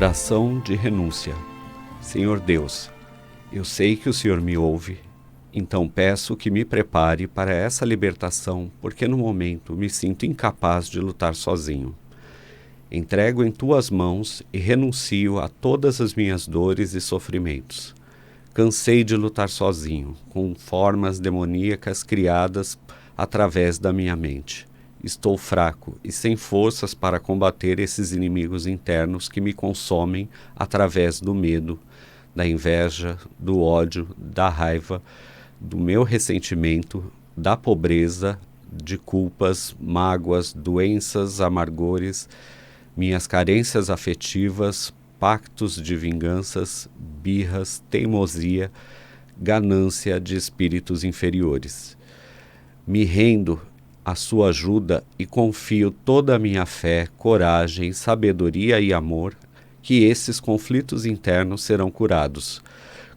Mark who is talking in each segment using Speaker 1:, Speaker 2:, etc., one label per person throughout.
Speaker 1: Oração de renúncia. Senhor Deus, eu sei que o Senhor me ouve, então peço que me prepare para essa libertação, porque no momento me sinto incapaz de lutar sozinho. Entrego em tuas mãos e renuncio a todas as minhas dores e sofrimentos. Cansei de lutar sozinho, com formas demoníacas criadas através da minha mente. Estou fraco e sem forças para combater esses inimigos internos que me consomem através do medo, da inveja, do ódio, da raiva, do meu ressentimento, da pobreza, de culpas, mágoas, doenças, amargores, minhas carências afetivas, pactos de vinganças, birras, teimosia, ganância de espíritos inferiores. Me rendo à sua ajuda e confio toda a minha fé, coragem, sabedoria e amor que esses conflitos internos serão curados.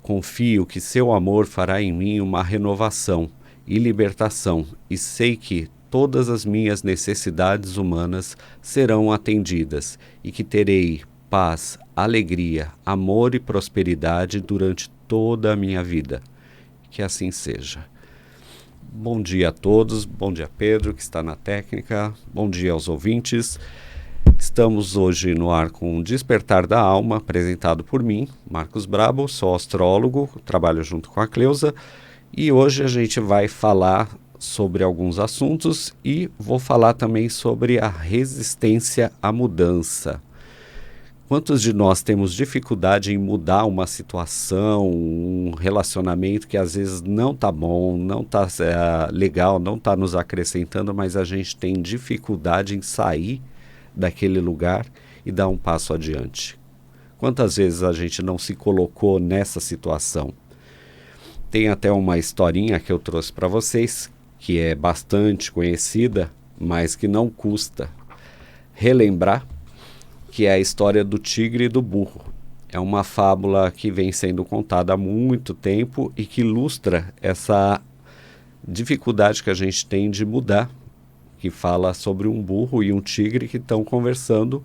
Speaker 1: Confio que seu amor fará em mim uma renovação e libertação e sei que todas as minhas necessidades humanas serão atendidas e que terei paz, alegria, amor e prosperidade durante toda a minha vida. Que assim seja. Bom dia a todos, bom dia Pedro, que está na técnica, bom dia aos ouvintes. Estamos hoje no ar com o Despertar da Alma, apresentado por mim, Marcos Brabo, sou astrólogo, trabalho junto com a Cleusa, e hoje a gente vai falar sobre alguns assuntos e vou falar também sobre a resistência à mudança. Quantos de nós temos dificuldade em mudar uma situação, um relacionamento que às vezes não está bom, não está legal, não está nos acrescentando, mas a gente tem dificuldade em sair daquele lugar e dar um passo adiante? Quantas vezes a gente não se colocou nessa situação? Tem até uma historinha que eu trouxe para vocês, que é bastante conhecida, mas que não custa relembrar, que é a história do tigre e do burro. É uma fábula que vem sendo contada há muito tempo e que ilustra essa dificuldade que a gente tem de mudar, que fala sobre um burro e um tigre que estão conversando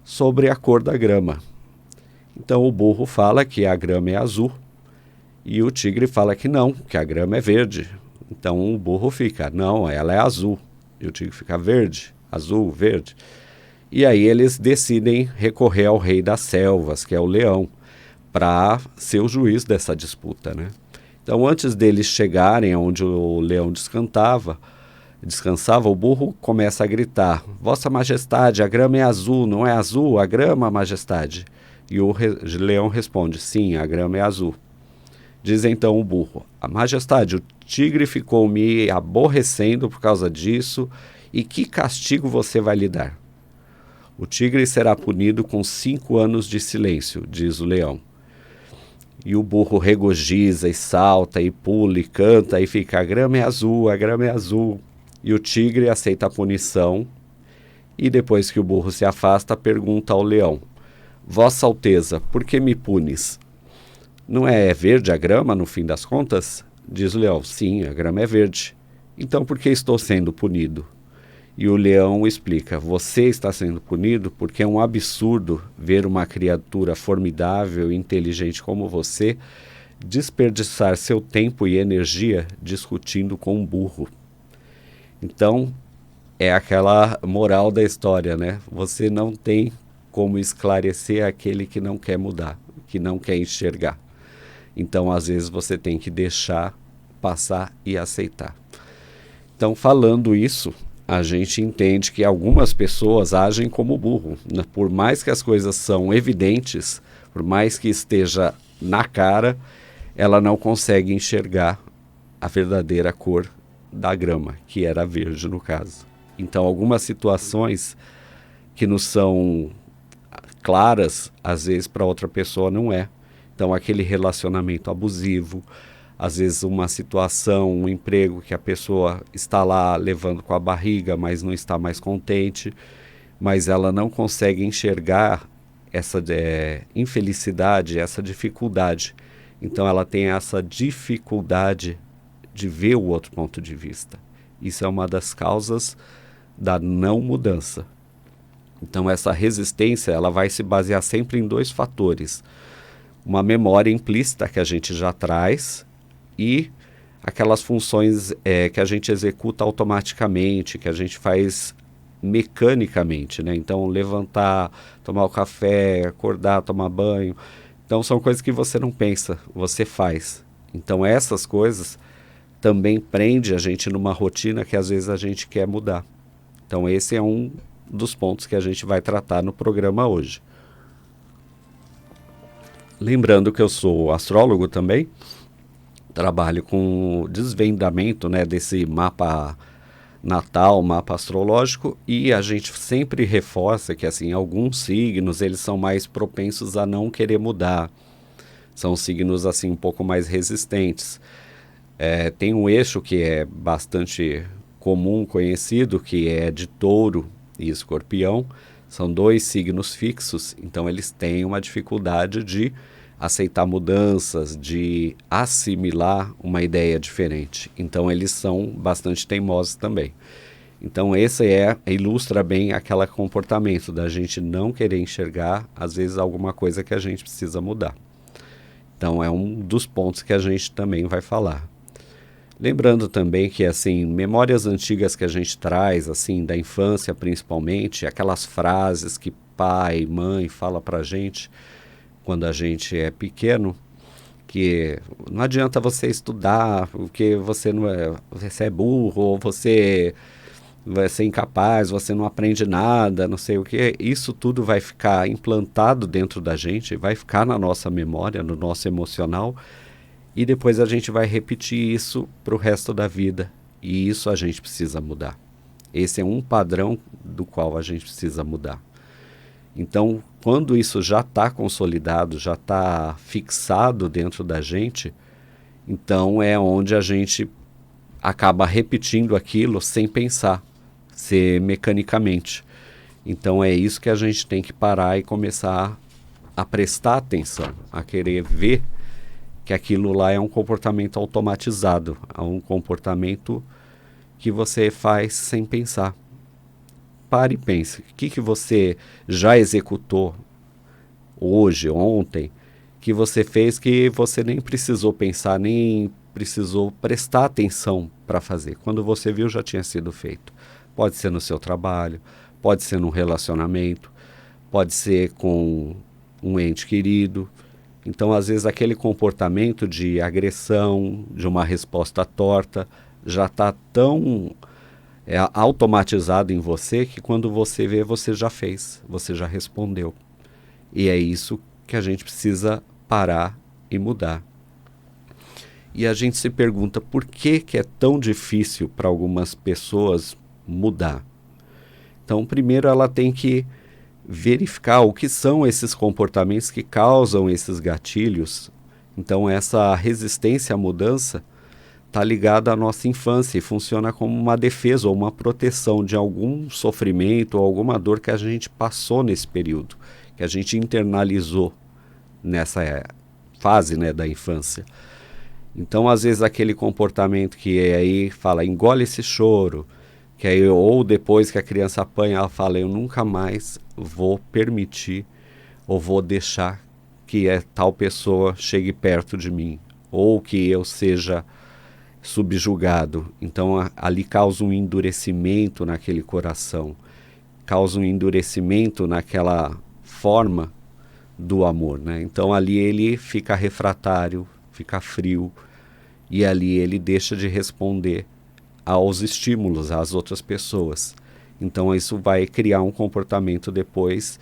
Speaker 1: sobre a cor da grama. Então o burro fala que a grama é azul e o tigre fala que não, que a grama é verde. Então o burro fica, não, ela é azul. E o tigre fica verde, azul, verde. E aí eles decidem recorrer ao rei das selvas, que é o leão, para ser o juiz dessa disputa, né? Então, antes deles chegarem onde o leão descansava, o burro começa a gritar: Vossa Majestade, a grama é azul, não é azul a grama, Majestade? E o leão responde: sim, a grama é azul. Diz então o burro: a Majestade, o tigre ficou me aborrecendo por causa disso, e que castigo você vai lhe dar? O tigre será punido com 5 anos de silêncio, diz o leão. E o burro regozija e salta e pula e canta e fica: a grama é azul, a grama é azul. E o tigre aceita a punição e depois que o burro se afasta, pergunta ao leão: Vossa Alteza, por que me punes? Não é verde a grama no fim das contas? Diz o leão: sim, a grama é verde. Então por que estou sendo punido? E o leão explica: você está sendo punido porque é um absurdo ver uma criatura formidável e inteligente como você desperdiçar seu tempo e energia discutindo com um burro. Então, é aquela moral da história, né? Você não tem como esclarecer aquele que não quer mudar, que não quer enxergar. Então, às vezes, você tem que deixar passar e aceitar. Então, falando isso, a gente entende que algumas pessoas agem como burro, né? Por mais que as coisas são evidentes, por mais que esteja na cara, ela não consegue enxergar a verdadeira cor da grama, que era verde no caso. Então algumas situações que nos são claras, às vezes para outra pessoa não é. Então aquele relacionamento abusivo, às vezes uma situação, um emprego que a pessoa está lá levando com a barriga, mas não está mais contente, mas ela não consegue enxergar essa infelicidade, essa dificuldade. Então ela tem essa dificuldade de ver o outro ponto de vista. Isso é uma das causas da não mudança. Então essa resistência ela vai se basear sempre em dois fatores. Uma memória implícita que a gente já traz e aquelas funções que a gente executa automaticamente, que a gente faz mecanicamente, né? Então levantar, tomar o café, acordar, tomar banho. Então são coisas que você não pensa, você faz. Então essas coisas também prende a gente numa rotina que às vezes a gente quer mudar. Então esse é um dos pontos que a gente vai tratar no programa hoje. Lembrando que eu sou astrólogo também, trabalho com desvendamento, né, desse mapa natal, mapa astrológico, e a gente sempre reforça que assim, alguns signos eles são mais propensos a não querer mudar. São signos assim um pouco mais resistentes. Tem um eixo que é bastante comum, conhecido, que é de Touro e Escorpião. São dois signos fixos, então eles têm uma dificuldade de aceitar mudanças, de assimilar uma ideia diferente. Então eles são bastante teimosos também. Então esse ilustra bem aquele comportamento da gente não querer enxergar, às vezes, alguma coisa que a gente precisa mudar. Então é um dos pontos que a gente também vai falar. Lembrando também que, assim, memórias antigas que a gente traz, assim, da infância principalmente, aquelas frases que pai, mãe fala pra gente quando a gente é pequeno, que não adianta você estudar, porque você é burro, ou você vai ser incapaz, você não aprende nada, não sei o que. Isso tudo vai ficar implantado dentro da gente, vai ficar na nossa memória, no nosso emocional, e depois a gente vai repetir isso para o resto da vida. E isso a gente precisa mudar. Esse é um padrão do qual a gente precisa mudar. Então, quando isso já está consolidado, já está fixado dentro da gente, então é onde a gente acaba repetindo aquilo sem pensar, ser mecanicamente. Então é isso que a gente tem que parar e começar a prestar atenção, a querer ver que aquilo lá é um comportamento automatizado, é um comportamento que você faz sem pensar. Pare e pense, o que você já executou hoje, ontem, que você fez que você nem precisou pensar, nem precisou prestar atenção para fazer. Quando você viu, já tinha sido feito. Pode ser no seu trabalho, pode ser num relacionamento, pode ser com um ente querido. Então, às vezes, aquele comportamento de agressão, de uma resposta torta, já está tão automatizado em você que quando você vê, você já fez, você já respondeu. E é isso que a gente precisa parar e mudar. E a gente se pergunta por que é tão difícil para algumas pessoas mudar. Então, primeiro ela tem que verificar o que são esses comportamentos que causam esses gatilhos. Então, essa resistência à mudança está ligada à nossa infância e funciona como uma defesa ou uma proteção de algum sofrimento ou alguma dor que a gente passou nesse período, que a gente internalizou nessa fase, né, da infância. Então, às vezes, aquele comportamento que aí fala, engole esse choro, que aí, ou depois que a criança apanha, ela fala, eu nunca mais vou permitir ou vou deixar que tal pessoa chegue perto de mim, ou que eu seja subjugado. Então, ali causa um endurecimento naquele coração, causa um endurecimento naquela forma do amor, né? Então, ali ele fica refratário, fica frio, e ali ele deixa de responder aos estímulos, às outras pessoas. Então isso vai criar um comportamento depois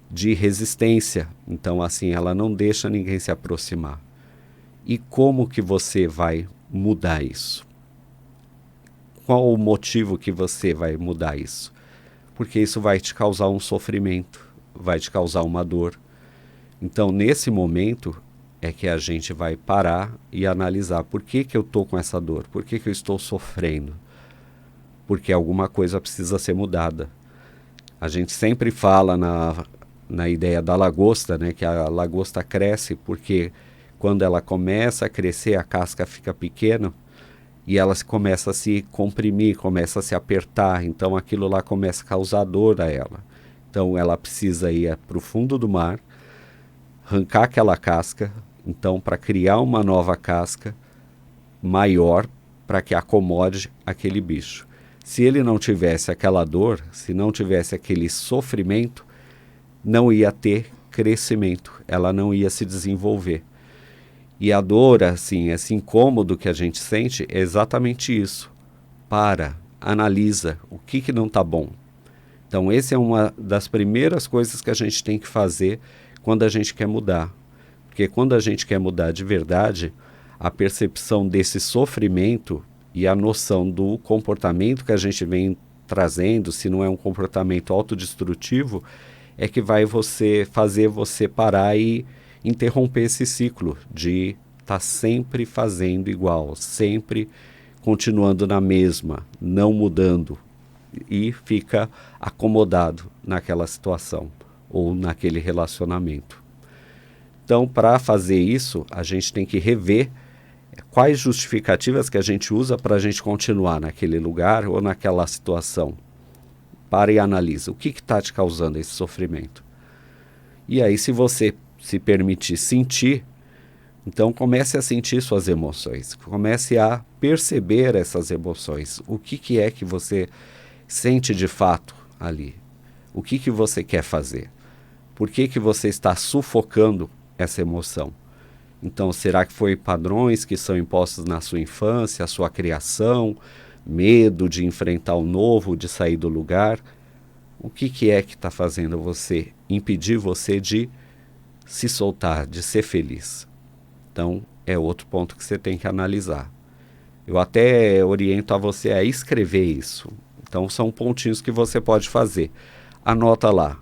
Speaker 1: de resistência. Então assim, ela não deixa ninguém se aproximar. E como que você vai mudar isso? Qual o motivo que você vai mudar isso? Porque isso vai te causar um sofrimento, vai te causar uma dor. Então nesse momento é que a gente vai parar e analisar por que eu estou com essa dor, por que eu estou sofrendo, porque alguma coisa precisa ser mudada. A gente sempre fala na ideia da lagosta, né, que a lagosta cresce porque quando ela começa a crescer, a casca fica pequena e ela começa a se comprimir, começa a se apertar, então aquilo lá começa a causar dor a ela. Então ela precisa ir para o fundo do mar, arrancar aquela casca, então para criar uma nova casca maior para que acomode aquele bicho. Se ele não tivesse aquela dor, se não tivesse aquele sofrimento, não ia ter crescimento, ela não ia se desenvolver. E a dor, assim, esse incômodo que a gente sente é exatamente isso. Para, analisa o que não está bom. Então, essa é uma das primeiras coisas que a gente tem que fazer quando a gente quer mudar. Porque quando a gente quer mudar de verdade, a percepção desse sofrimento e a noção do comportamento que a gente vem trazendo, se não é um comportamento autodestrutivo, é que vai fazer você parar e interromper esse ciclo de estar sempre fazendo igual, sempre continuando na mesma, não mudando, e fica acomodado naquela situação ou naquele relacionamento. Então, para fazer isso, a gente tem que rever quais justificativas que a gente usa para a gente continuar naquele lugar ou naquela situação. Para e analisa o que está te causando esse sofrimento. E aí, se você se permitir sentir, então comece a sentir suas emoções, comece a perceber essas emoções. O que é que você sente de fato ali? O que você quer fazer? Por que você está sufocando essa emoção? Então, será que foi padrões que são impostos na sua infância, a sua criação, medo de enfrentar o novo, de sair do lugar? O que é que está fazendo você, impedir você de se soltar, de ser feliz? Então, é outro ponto que você tem que analisar. Eu até oriento a você a escrever isso. Então, são pontinhos que você pode fazer. Anota lá.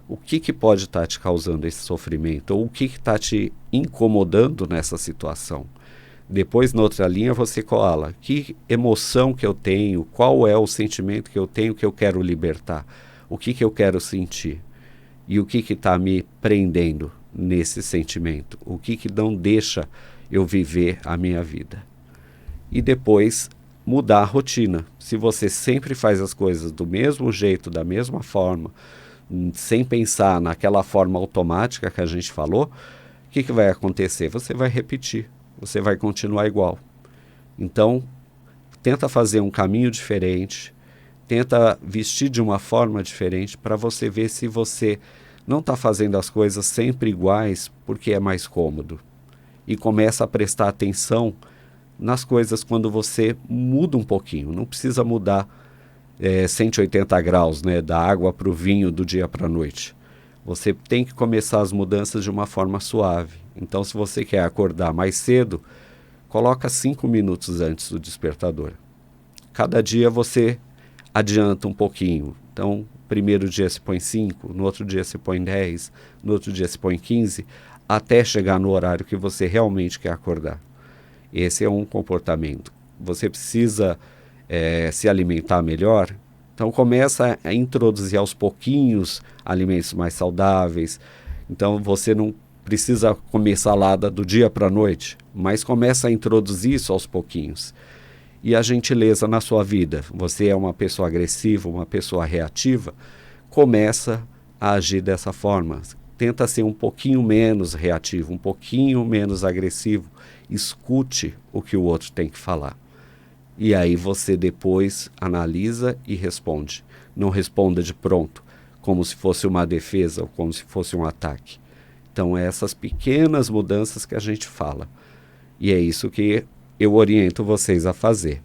Speaker 1: O que pode estar te causando esse sofrimento? Ou o que está te incomodando nessa situação? Depois, na outra linha, você cola. Que emoção que eu tenho? Qual é o sentimento que eu tenho que eu quero libertar? O que eu quero sentir? E o que está me prendendo nesse sentimento? O que não deixa eu viver a minha vida? E depois, mudar a rotina. Se você sempre faz as coisas do mesmo jeito, da mesma forma, sem pensar naquela forma automática que a gente falou, o que vai acontecer? Você vai repetir, você vai continuar igual. Então, tenta fazer um caminho diferente, tenta vestir de uma forma diferente para você ver se você não está fazendo as coisas sempre iguais porque é mais cômodo. E começa a prestar atenção nas coisas quando você muda um pouquinho. Não precisa mudar 180 graus, né, da água para o vinho do dia para a noite. Você tem que começar as mudanças de uma forma suave. Então, se você quer acordar mais cedo, coloca 5 minutos antes do despertador. Cada dia você adianta um pouquinho. Então, primeiro dia se põe 5, no outro dia se põe 10, no outro dia se põe 15, até chegar no horário que você realmente quer acordar. Esse é um comportamento. Você precisa se alimentar melhor, então começa a introduzir aos pouquinhos alimentos mais saudáveis. Então você não precisa comer salada do dia para a noite, mas começa a introduzir isso aos pouquinhos. E a gentileza na sua vida. Você é uma pessoa agressiva, uma pessoa reativa, começa a agir dessa forma. Tenta ser um pouquinho menos reativo, um pouquinho menos agressivo. Escute o que o outro tem que falar. E aí você depois analisa e responde. Não responda de pronto, como se fosse uma defesa ou como se fosse um ataque. Então, essas pequenas mudanças que a gente fala. E é isso que eu oriento vocês a fazer.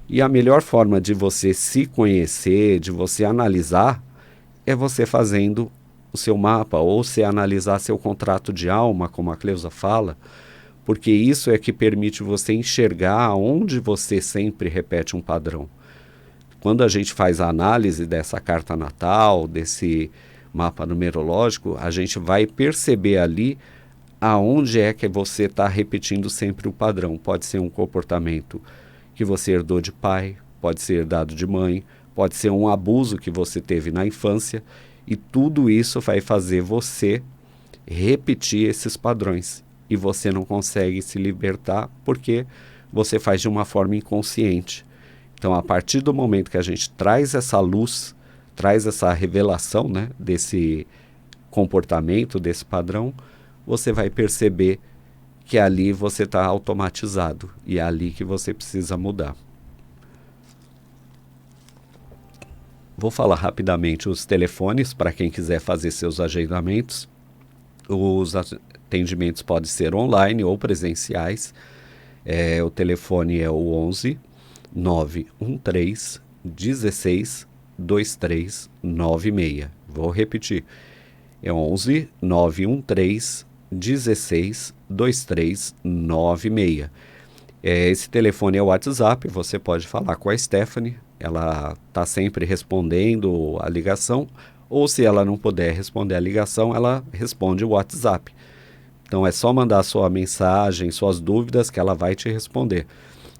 Speaker 1: E a melhor forma de você se conhecer, de você analisar, é você fazendo o seu mapa, ou se analisar seu contrato de alma, como a Cleusa fala, porque isso é que permite você enxergar onde você sempre repete um padrão. Quando a gente faz a análise dessa carta natal, desse mapa numerológico, a gente vai perceber ali aonde é que você está repetindo sempre o padrão. Pode ser um comportamento que você herdou de pai, pode ser herdado de mãe, pode ser um abuso que você teve na infância, e tudo isso vai fazer você repetir esses padrões. E você não consegue se libertar porque você faz de uma forma inconsciente. Então, a partir do momento que a gente traz essa luz, traz essa revelação, né, desse comportamento, desse padrão, você vai perceber que ali você está automatizado e é ali que você precisa mudar. Vou falar rapidamente os telefones para quem quiser fazer seus agendamentos. Os atendimentos podem ser online ou presenciais. O telefone é o 11 913 16 2396. Vou repetir. É 11 913 16 2396. Esse telefone é o WhatsApp, você pode falar com a Stephanie, ela está sempre respondendo a ligação, ou se ela não puder responder a ligação, ela responde o WhatsApp. Então é só mandar sua mensagem, suas dúvidas que ela vai te responder.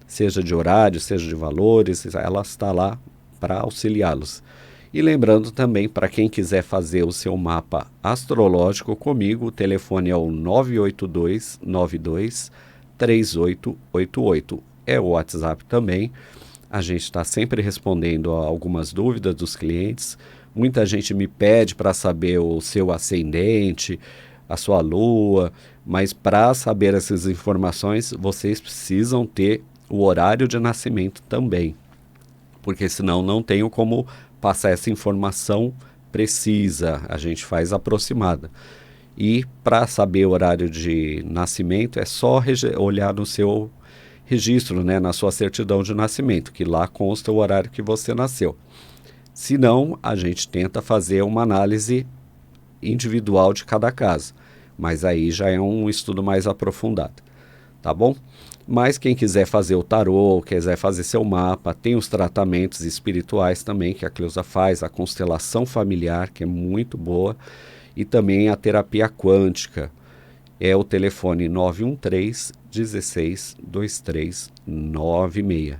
Speaker 1: Seja de horário, seja de valores, ela está lá para auxiliá-los. E lembrando também, para quem quiser fazer o seu mapa astrológico comigo, o telefone é o 982923888. É o WhatsApp também. A gente está sempre respondendo a algumas dúvidas dos clientes. Muita gente me pede para saber o seu ascendente, a sua lua, mas para saber essas informações, vocês precisam ter o horário de nascimento também, porque senão não tenho como passar essa informação precisa, a gente faz aproximada. E para saber o horário de nascimento é só olhar no seu registro, né, na sua certidão de nascimento, que lá consta o horário que você nasceu. Se não, a gente tenta fazer uma análise individual de cada caso, mas aí já é um estudo mais aprofundado, tá bom? Mas quem quiser fazer o tarô, quiser fazer seu mapa, tem os tratamentos espirituais também que a Cleusa faz, a constelação familiar, que é muito boa, e também a terapia quântica. É o telefone 913 16 2396.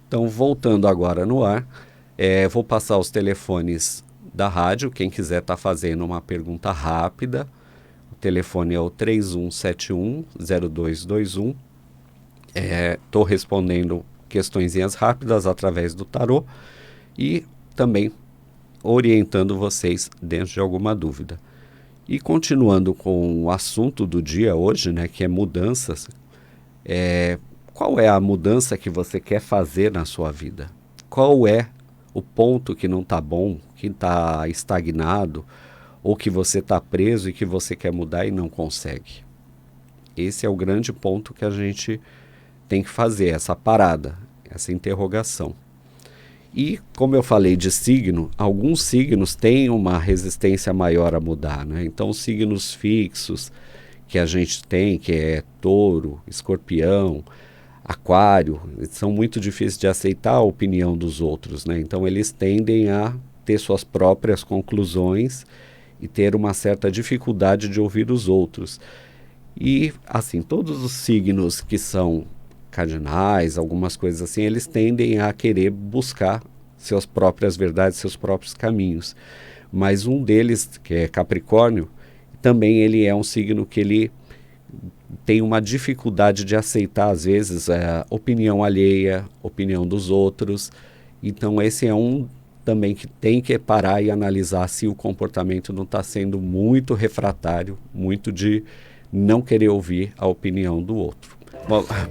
Speaker 1: Então, voltando agora no ar, vou passar os telefones da rádio, quem quiser estar fazendo uma pergunta rápida. O telefone é o 3171-0221. Estou respondendo questõezinhas rápidas através do tarô e também orientando vocês dentro de alguma dúvida. E continuando com o assunto do dia hoje, né, que é mudanças, qual é a mudança que você quer fazer na sua vida? Qual é o ponto que não está bom, que está estagnado, ou que você está preso e que você quer mudar e não consegue? Esse é o grande ponto que a gente tem que fazer, essa parada, essa interrogação. E, como eu falei de signo, alguns signos têm uma resistência maior a mudar, né? Então, os signos fixos que a gente tem, que é touro, escorpião, aquário, são muito difíceis de aceitar a opinião dos outros, né? Então, eles tendem a ter suas próprias conclusões e ter uma certa dificuldade de ouvir os outros. E, assim, todos os signos que são cardinais, algumas coisas assim, eles tendem a querer buscar suas próprias verdades, seus próprios caminhos. Mas um deles, que é Capricórnio, também ele é um signo que ele tem uma dificuldade de aceitar, às vezes, a opinião alheia, opinião dos outros. Então esse é um também que tem que parar e analisar se o comportamento não está sendo muito refratário, muito de não querer ouvir a opinião do outro.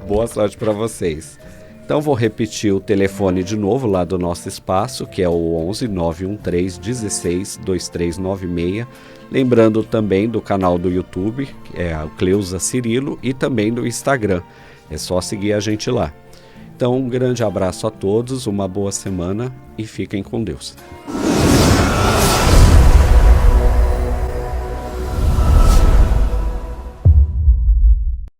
Speaker 1: Boa sorte para vocês. Então vou repetir o telefone de novo lá do nosso espaço, que é o 11 913 16 2396. Lembrando também do canal do YouTube, que é a Cleusa Cirilo, e também do Instagram. É só seguir a gente lá. Então um grande abraço a todos, uma boa semana e fiquem com Deus.